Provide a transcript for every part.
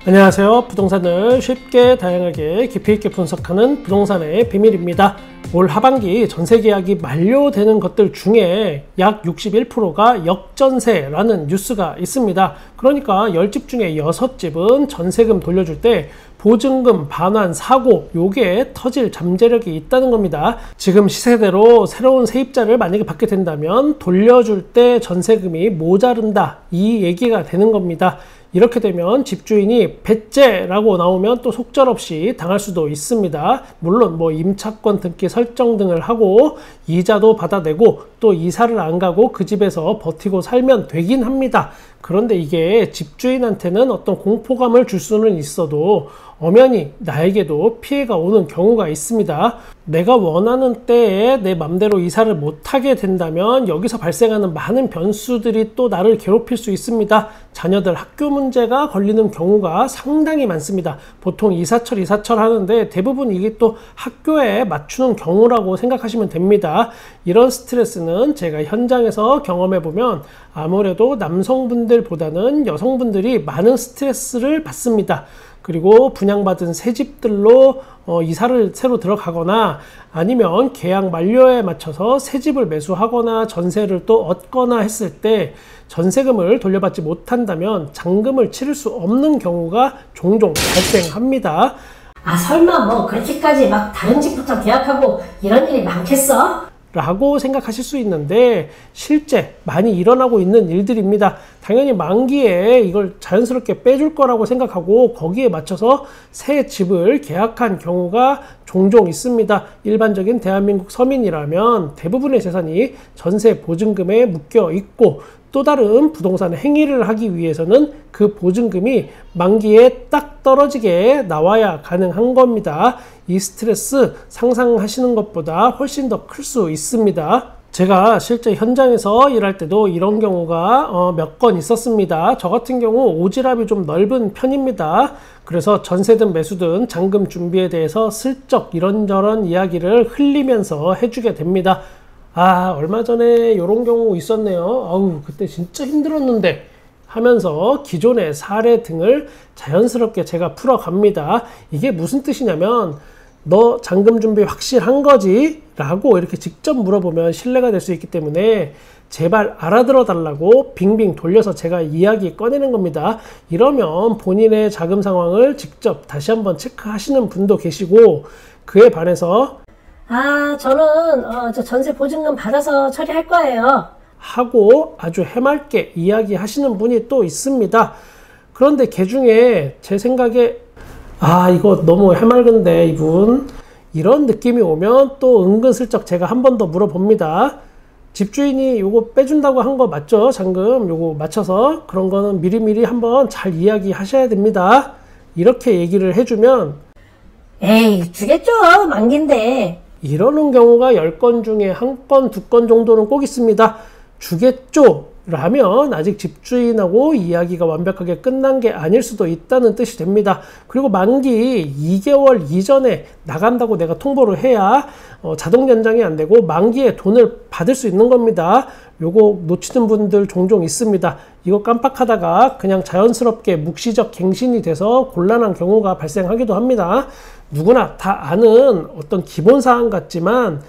안녕하세요. 부동산을 쉽게 다양하게 깊이 있게 분석하는 부동산의 비밀입니다. 올 하반기 전세 계약이 만료되는 것들 중에 약 61%가 역전세라는 뉴스가 있습니다. 그러니까 10집 중에 6집은 전세금 돌려줄 때 보증금 반환 사고 요게 터질 잠재력이 있다는 겁니다. 지금 시세대로 새로운 세입자를 만약에 받게 된다면 돌려줄 때 전세금이 모자른다 이 얘기가 되는 겁니다. 이렇게 되면 집주인이 배째라고 나오면 또 속절없이 당할 수도 있습니다. 물론 임차권 등기 설정 등을 하고 이자도 받아내고 또 이사를 안 가고 그 집에서 버티고 살면 되긴 합니다. 그런데 이게 집주인한테는 어떤 공포감을 줄 수는 있어도 엄연히 나에게도 피해가 오는 경우가 있습니다. 내가 원하는 때에 내 맘대로 이사를 못하게 된다면 여기서 발생하는 많은 변수들이 또 나를 괴롭힐 수 있습니다. 자녀들 학교 문제가 걸리는 경우가 상당히 많습니다. 보통 이사철 하는데 대부분 이게 또 학교에 맞추는 경우라고 생각하시면 됩니다. 이런 스트레스는 제가 현장에서 경험해보면 아무래도 남성분들보다는 여성분들이 많은 스트레스를 받습니다. 그리고 분양받은 새 집들로 이사를 새로 들어가거나 아니면 계약 만료에 맞춰서 새 집을 매수하거나 전세를 또 얻거나 했을 때 전세금을 돌려받지 못한다면 잔금을 치를 수 없는 경우가 종종 발생합니다. 설마 그렇게까지 막 다른 집부터 계약하고 이런 일이 많겠어? 라고 생각하실 수 있는데 실제 많이 일어나고 있는 일들입니다. 당연히 만기에 이걸 자연스럽게 빼줄 거라고 생각하고 거기에 맞춰서 새 집을 계약한 경우가 종종 있습니다. 일반적인 대한민국 서민이라면 대부분의 재산이 전세 보증금에 묶여 있고 또 다른 부동산 행위를 하기 위해서는 그 보증금이 만기에 딱 떨어지게 나와야 가능한 겁니다. 이 스트레스 상상하시는 것보다 훨씬 더 클 수 있습니다. 제가 실제 현장에서 일할 때도 이런 경우가 몇 건 있었습니다. 저 같은 경우 오지랖이 좀 넓은 편입니다. 그래서 전세든 매수든 잔금 준비에 대해서 슬쩍 이런저런 이야기를 흘리면서 해주게 됩니다. 얼마 전에 이런 경우 있었네요. 그때 진짜 힘들었는데 하면서 기존의 사례 등을 자연스럽게 제가 풀어갑니다. 이게 무슨 뜻이냐면 너 잔금 준비 확실한 거지? 라고 이렇게 직접 물어보면 신뢰가 될 수 있기 때문에 제발 알아들어 달라고 빙빙 돌려서 제가 이야기 꺼내는 겁니다. 이러면 본인의 자금 상황을 직접 다시 한번 체크하시는 분도 계시고 그에 반해서 저는 저 전세 보증금 받아서 처리할 거예요 하고 아주 해맑게 이야기하시는 분이 또 있습니다. 그런데 그 중에 제 생각에 이거 너무 해맑은데 이분 이런 느낌이 오면 또 은근슬쩍 제가 한 번 더 물어봅니다. 집주인이 요거 빼준다고 한 거 맞죠? 잔금 요거 맞춰서 그런 거는 미리미리 한번 잘 이야기하셔야 됩니다. 이렇게 얘기를 해주면 에이 주겠죠 만기인데 이러는 경우가 10건 중에 1건, 2건 정도는 꼭 있습니다. 주겠죠? 라면 아직 집주인하고 이야기가 완벽하게 끝난 게 아닐 수도 있다는 뜻이 됩니다. 그리고 만기 2개월 이전에 나간다고 내가 통보를 해야 자동 연장이 안 되고 만기에 돈을 받을 수 있는 겁니다. 요거 놓치는 분들 종종 있습니다. 이거 깜빡하다가 그냥 자연스럽게 묵시적 갱신이 돼서 곤란한 경우가 발생하기도 합니다. 누구나 다 아는 어떤 기본사항 같지만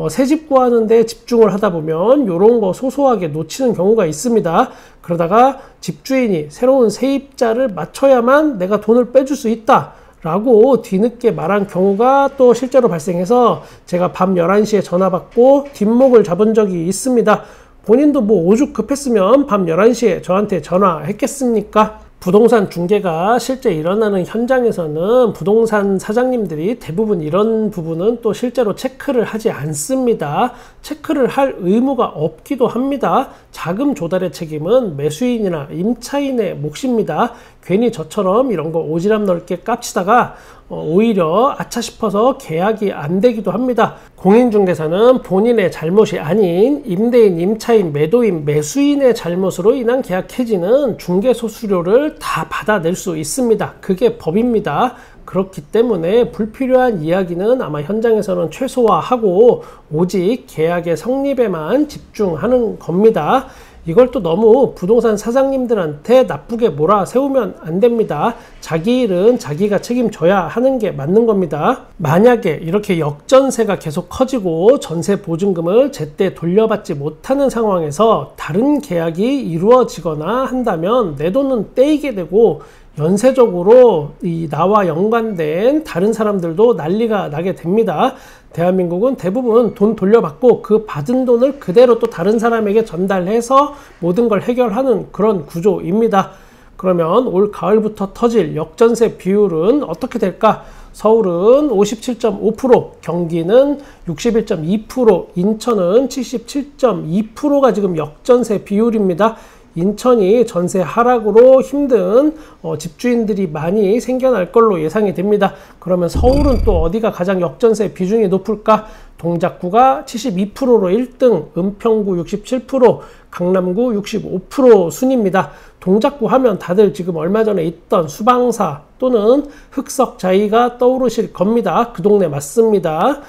새집 구하는데 집중을 하다 보면 이런 거 소소하게 놓치는 경우가 있습니다. 그러다가 집주인이 새로운 세입자를 맞춰야만 내가 돈을 빼줄 수 있다 라고 뒤늦게 말한 경우가 또 실제로 발생해서 제가 밤 11시에 전화 받고 뒷목을 잡은 적이 있습니다. 본인도 오죽 급했으면 밤 11시에 저한테 전화했겠습니까? 부동산 중개가 실제 일어나는 현장에서는 부동산 사장님들이 대부분 이런 부분은 또 실제로 체크를 하지 않습니다. 체크를 할 의무가 없기도 합니다. 자금 조달의 책임은 매수인이나 임차인의 몫입니다. 괜히 저처럼 이런 거 오지랖 넓게 깝치다가 오히려 아차 싶어서 계약이 안 되기도 합니다. 공인중개사는 본인의 잘못이 아닌 임대인, 임차인, 매도인, 매수인의 잘못으로 인한 계약 해지는 중개소 수료를 다 받아낼 수 있습니다. 그게 법입니다. 그렇기 때문에 불필요한 이야기는 아마 현장에서는 최소화하고 오직 계약의 성립에만 집중하는 겁니다. 이걸 또 너무 부동산 사장님들한테 나쁘게 몰아세우면 안 됩니다. 자기 일은 자기가 책임져야 하는 게 맞는 겁니다. 만약에 이렇게 역전세가 계속 커지고 전세 보증금을 제때 돌려받지 못하는 상황에서 다른 계약이 이루어지거나 한다면 내 돈은 떼이게 되고 연쇄적으로 나와 연관된 다른 사람들도 난리가 나게 됩니다. 대한민국은 대부분 돈 돌려받고 그 받은 돈을 그대로 또 다른 사람에게 전달해서 모든 걸 해결하는 그런 구조입니다. 그러면 올 가을부터 터질 역전세 비율은 어떻게 될까? 서울은 57.5%, 경기는 61.2%, 인천은 77.2%가 지금 역전세 비율입니다. 인천이 전세 하락으로 힘든 집주인들이 많이 생겨날 걸로 예상이 됩니다. 그러면 서울은 또 어디가 가장 역전세 비중이 높을까? 동작구가 72%로 1등, 은평구 67%, 강남구 65% 순입니다. 동작구 하면 다들 지금 얼마 전에 있던 수방사 또는 흑석자이가 떠오르실 겁니다. 그 동네 맞습니다.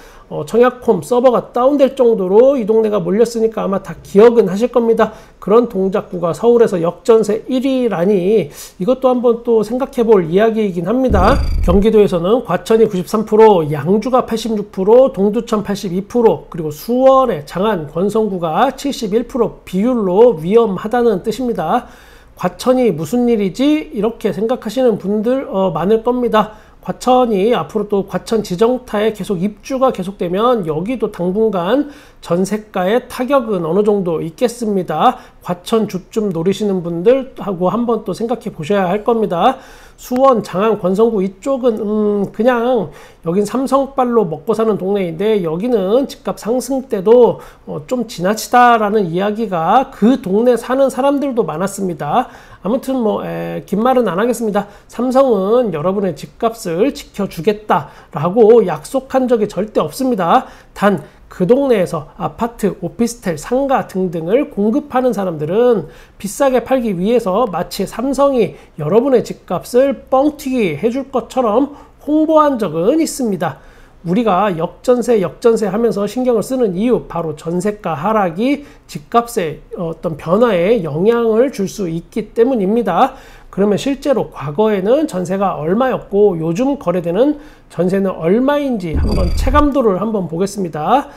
청약홈 서버가 다운될 정도로 이 동네가 몰렸으니까 아마 다 기억은 하실 겁니다. 그런 동작구가 서울에서 역전세 1위라니 이것도 한번 또 생각해 볼 이야기이긴 합니다. 경기도에서는 과천이 93%, 양주가 86%, 동두천 82%, 그리고 수원의 장안, 권성구가 71% 비율로 위험하다는 뜻입니다. 과천이 무슨 일이지? 이렇게 생각하시는 분들 많을 겁니다. 과천이 앞으로 또 과천 지정타에 계속 입주가 계속되면 여기도 당분간 전세가의 타격은 어느 정도 있겠습니다. 과천 줍줍 노리시는 분들하고 한번 또 생각해 보셔야 할 겁니다. 수원, 장안, 권성구 이쪽은 그냥 여긴 삼성발로 먹고 사는 동네인데 여기는 집값 상승 때도 좀 지나치다라는 이야기가 그 동네 사는 사람들도 많았습니다. 아무튼 긴 말은 안 하겠습니다. 삼성은 여러분의 집값을 지켜주겠다라고 약속한 적이 절대 없습니다. 단 그 동네에서 아파트, 오피스텔, 상가 등등을 공급하는 사람들은 비싸게 팔기 위해서 마치 삼성이 여러분의 집값을 뻥튀기 해줄 것처럼 홍보한 적은 있습니다. 우리가 역전세 하면서 신경을 쓰는 이유, 바로 전세가 하락이 집값의 어떤 변화에 영향을 줄 수 있기 때문입니다. 그러면 실제로 과거에는 전세가 얼마였고 요즘 거래되는 전세는 얼마인지 한번 체감도를 한번 보겠습니다.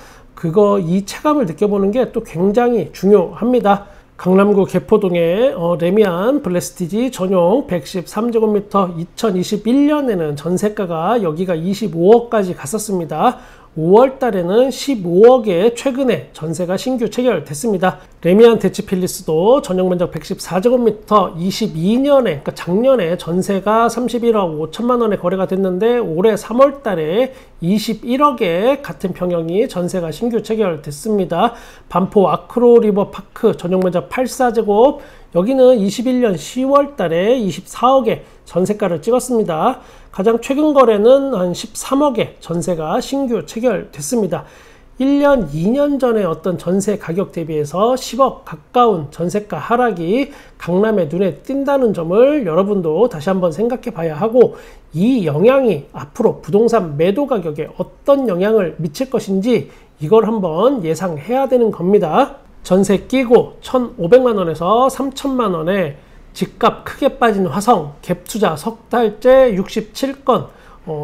이 체감을 느껴보는 게 또 굉장히 중요합니다. 강남구 개포동의 레미안 블레스티지 전용 113제곱미터 2021년에는 전세가가 여기가 25억까지 갔었습니다. 5월 달에는 15억에 최근에 전세가 신규 체결됐습니다. 레미안 대치필리스도 전용 면적 114제곱미터 22년에, 그러니까 작년에 전세가 31억 5천만 원에 거래가 됐는데 올해 3월 달에 21억에 같은 평형이 전세가 신규 체결됐습니다. 반포 아크로 리버 파크 전용 면적 84제곱, 여기는 21년 10월 달에 24억에 전세가를 찍었습니다. 가장 최근 거래는 한 13억에 전세가 신규 체결됐습니다. 1년, 2년 전에 어떤 전세 가격 대비해서 10억 가까운 전세가 하락이 강남의 눈에 띈다는 점을 여러분도 다시 한번 생각해 봐야 하고, 이 영향이 앞으로 부동산 매도 가격에 어떤 영향을 미칠 것인지 이걸 한번 예상해야 되는 겁니다. 전세 끼고 1,500만원에서 3,000만원에 집값 크게 빠진 화성, 갭투자 석 달째 67건,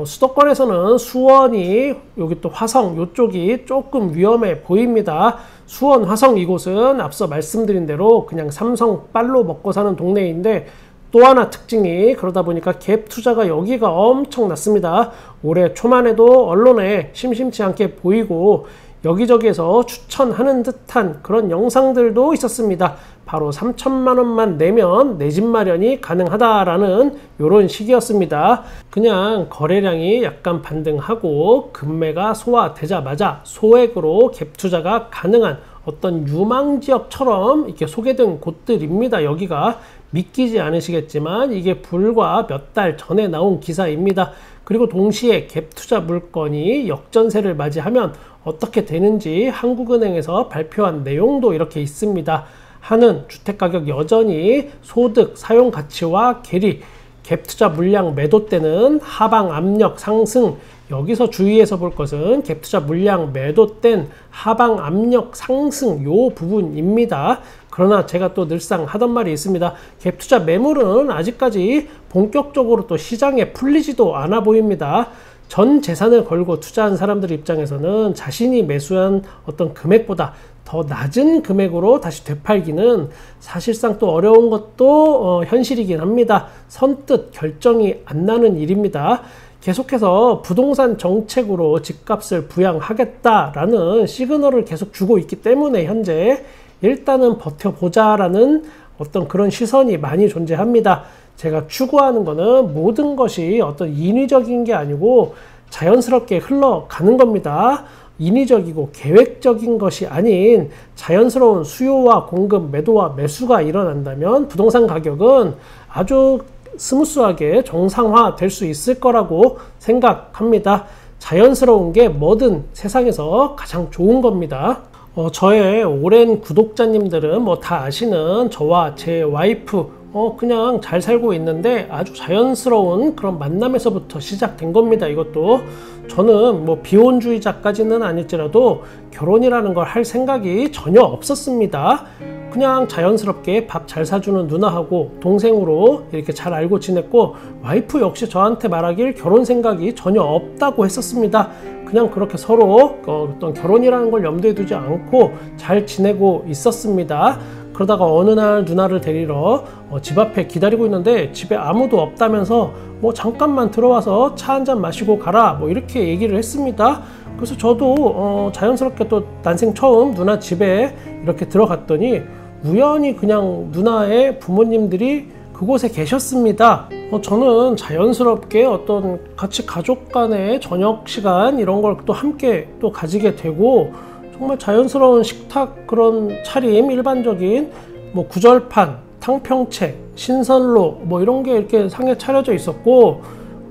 수도권에서는 수원이, 여기 또 화성 이쪽이 조금 위험해 보입니다. 수원, 화성 이곳은 앞서 말씀드린 대로 그냥 삼성 빨로 먹고 사는 동네인데 또 하나 특징이, 그러다 보니까 갭 투자가 여기가 엄청났습니다. 올해 초만 해도 언론에 심심치 않게 보이고 여기저기에서 추천하는 듯한 그런 영상들도 있었습니다. 바로 3천만 원만 내면 내 집 마련이 가능하다라는 이런 식이었습니다. 그냥 거래량이 약간 반등하고 금매가 소화되자마자 소액으로 갭 투자가 가능한 어떤 유망지역처럼 이렇게 소개된 곳들입니다. 여기가 믿기지 않으시겠지만 이게 불과 몇 달 전에 나온 기사입니다. 그리고 동시에 갭 투자 물건이 역전세를 맞이하면 어떻게 되는지 한국은행에서 발표한 내용도 이렇게 있습니다. 하는 주택가격 여전히 소득, 사용가치와 괴리, 갭투자 물량 매도 때는 하방 압력 상승, 여기서 주의해서 볼 것은 갭투자 물량 매도 땐 하방 압력 상승 요 부분입니다. 그러나 제가 또 늘상 하던 말이 있습니다. 갭투자 매물은 아직까지 본격적으로 또 시장에 풀리지도 않아 보입니다. 전 재산을 걸고 투자한 사람들 입장에서는 자신이 매수한 어떤 금액보다 더 낮은 금액으로 다시 되팔기는 사실상 또 어려운 것도 현실이긴 합니다. 선뜻 결정이 안 나는 일입니다. 계속해서 부동산 정책으로 집값을 부양하겠다라는 시그널을 계속 주고 있기 때문에 현재 일단은 버텨보자라는 어떤 그런 시선이 많이 존재합니다. 제가 추구하는 거는 모든 것이 어떤 인위적인 게 아니고 자연스럽게 흘러가는 겁니다. 인위적이고 계획적인 것이 아닌 자연스러운 수요와 공급, 매도와 매수가 일어난다면 부동산 가격은 아주 스무스하게 정상화 될 수 있을 거라고 생각합니다. 자연스러운 게 뭐든 세상에서 가장 좋은 겁니다. 저의 오랜 구독자님들은 뭐 다 아시는 저와 제 와이프 그냥 잘 살고 있는데 아주 자연스러운 그런 만남에서부터 시작된 겁니다. 이것도 저는 뭐 비혼주의자까지는 아닐지라도 결혼이라는 걸 할 생각이 전혀 없었습니다. 그냥 자연스럽게 밥 잘 사주는 누나하고 동생으로 이렇게 잘 알고 지냈고, 와이프 역시 저한테 말하길 결혼 생각이 전혀 없다고 했었습니다. 그냥 그렇게 서로 어떤 결혼이라는 걸 염두에 두지 않고 잘 지내고 있었습니다. 그러다가 어느 날 누나를 데리러 집 앞에 기다리고 있는데 집에 아무도 없다면서 뭐 잠깐만 들어와서 차 한잔 마시고 가라 뭐 이렇게 얘기를 했습니다. 그래서 저도 자연스럽게 또 난생 처음 누나 집에 이렇게 들어갔더니 우연히 그냥 누나의 부모님들이 그곳에 계셨습니다. 저는 자연스럽게 어떤 같이 가족 간의 저녁 시간 이런 걸 또 함께 또 가지게 되고, 정말 자연스러운 식탁 그런 차림, 일반적인 뭐 구절판, 탕평채, 신선로 뭐 이런 게 이렇게 상에 차려져 있었고,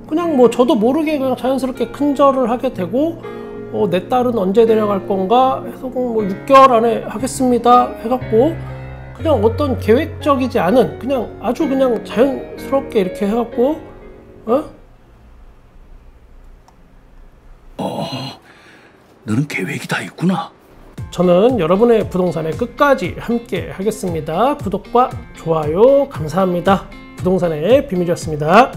그냥 뭐 저도 모르게 그냥 자연스럽게 큰절을 하게 되고, 내 딸은 언제 데려갈 건가 해서 뭐 6개월 안에 하겠습니다 해갖고, 그냥 어떤 계획적이지 않은 그냥 아주 그냥 자연스럽게 이렇게 해갖고 너는 계획이 다 있구나. 저는 여러분의 부동산에 끝까지 함께 하겠습니다. 구독과 좋아요 감사합니다. 부동산의 비밀이었습니다.